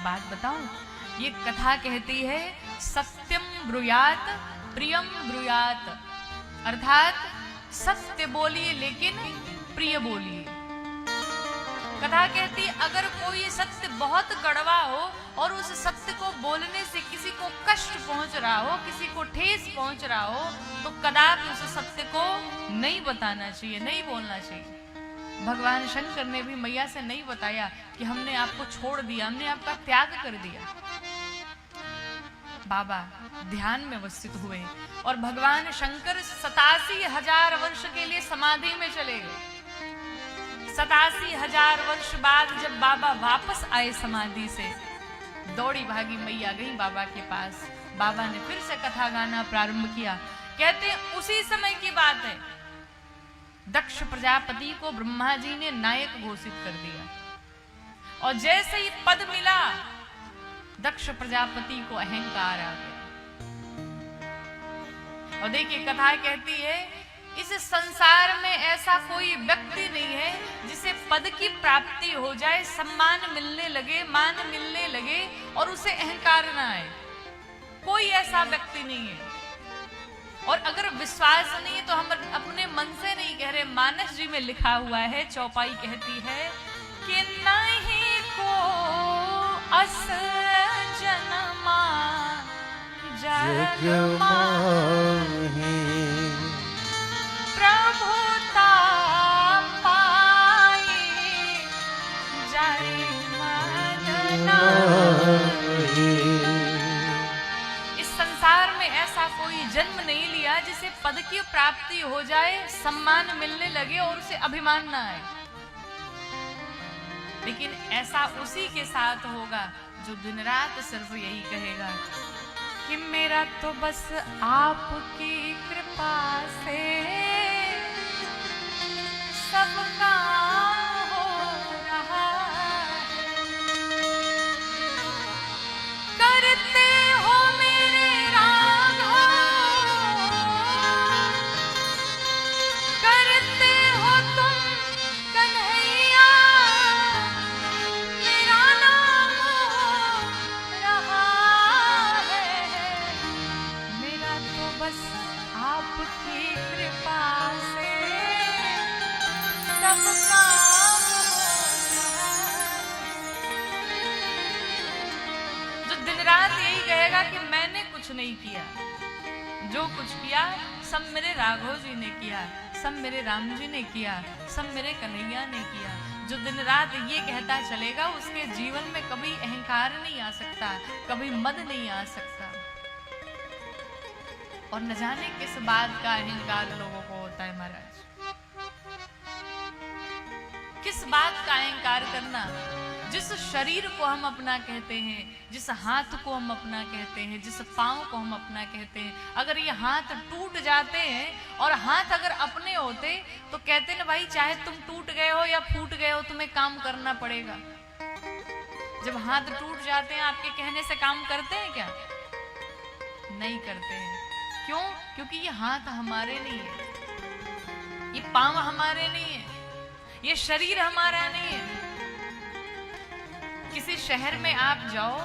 बात बताऊं, ये कथा कहती है सत्यम ब्रूयात प्रियम ब्रूयात, अर्थात सत्य बोलिए लेकिन प्रिय बोलिए। कथा कहती अगर कोई सत्य बहुत कड़वा हो और उस सत्य को बोलने से किसी को कष्ट पहुंच रहा हो, किसी को ठेस पहुंच रहा हो, तो कदापि उस सत्य को नहीं बताना चाहिए, नहीं बोलना चाहिए। भगवान शंकर ने भी मैया से नहीं बताया कि हमने आपको छोड़ दिया, हमने आपका त्याग कर दिया। बाबा ध्यान में अवस्थित हुए और भगवान शंकर 87,000 वर्ष के लिए समाधि में चले गए। 87,000 वर्ष बाद जब बाबा वापस आए समाधि से, दौड़ी भागी मैया गई बाबा के पास। बाबा ने फिर से कथा गाना प्रारंभ किया। कहते हैं उसी समय की बात है, दक्ष प्रजापति को ब्रह्मा जी ने नायक घोषित कर दिया और जैसे ही पद मिला दक्ष प्रजापति को अहंकार आ गया। और देखिए कथा कहती है इस संसार में ऐसा कोई व्यक्ति नहीं है जिसे पद की प्राप्ति हो जाए, सम्मान मिलने लगे, मान मिलने लगे और उसे अहंकार ना आए। कोई ऐसा व्यक्ति नहीं है। और अगर विश्वास नहीं है तो हम अपने मन से नहीं कह रहे, मानस जी में लिखा हुआ है, चौपाई कहती है कि नहीं को अस जनमा जग माहि प्रभुता पाई जाय मन नाही। इस संसार में ऐसा कोई जन्म नहीं लिया जिसे पद की प्राप्ति हो जाए, सम्मान मिलने लगे और उसे अभिमान ना आए। लेकिन ऐसा उसी के साथ होगा जो दिन रात सिर्फ यही कहेगा कि मेरा तो बस आपकी कृपा से सब काम हो रहा है। करते हो मेरे राघव, करते हो तुम कन्हैया, मेरा नाम हो रहा है। मेरा तो बस आपकी कृपा से सब काम हो रहा है। जो दिन रात यही कहेगा कि मैंने कुछ नहीं किया, जो कुछ किया सब मेरे राघव जी ने किया, सब मेरे राम जी ने किया, सब मेरे कन्हैया ने किया। जो दिन रात ये कहता चलेगा उसके जीवन में कभी अहंकार नहीं आ सकता, कभी मद नहीं आ सकता। और न जाने किस बात का अहंकार लोगों को होता है महाराज। किस बात का अहंकार करना? जिस शरीर को हम अपना कहते हैं, जिस हाथ को हम अपना कहते हैं, जिस पांव को हम अपना कहते हैं, अगर ये हाथ टूट जाते हैं और हाथ अगर अपने होते तो कहते ना भाई चाहे तुम टूट गए हो या फूट गए हो तुम्हें काम करना पड़ेगा। जब हाथ टूट जाते हैं आपके कहने से काम करते हैं क्या? नहीं करते हैं। क्यों? क्योंकि ये हाथ हमारे नहीं है, ये पांव हमारे नहीं है, ये शरीर हमारा नहीं है। किसी शहर में आप जाओ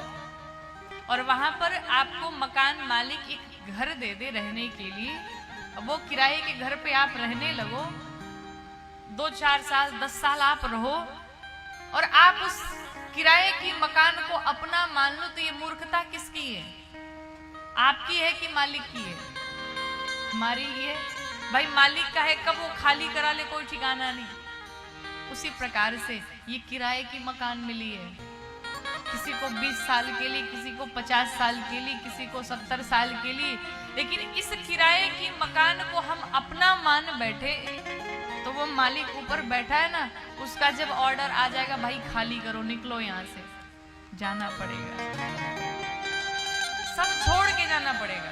और वहां पर आपको मकान मालिक एक घर दे दे रहने के लिए, वो किराए के घर पे आप रहने लगो, 2-4 साल 10 साल आप रहो और आप उस किराए की मकान को अपना मान लो, तो ये मूर्खता किसकी है? आपकी है कि मालिक की है? हमारी ही है। भाई मालिक का है, कब वो खाली करा ले कोई ठिकाना नहीं। उसी प्रकार से ये किराए की मकान मिली है, किसी को 20 साल के लिए, किसी को 50 साल के लिए, किसी को 70 साल के लिए। लेकिन इस किराए की मकान को हम अपना मान बैठे तो वो मालिक ऊपर बैठा है ना, उसका जब ऑर्डर आ जाएगा भाई खाली करो, निकलो यहाँ से, जाना पड़ेगा, सब छोड़ के जाना पड़ेगा।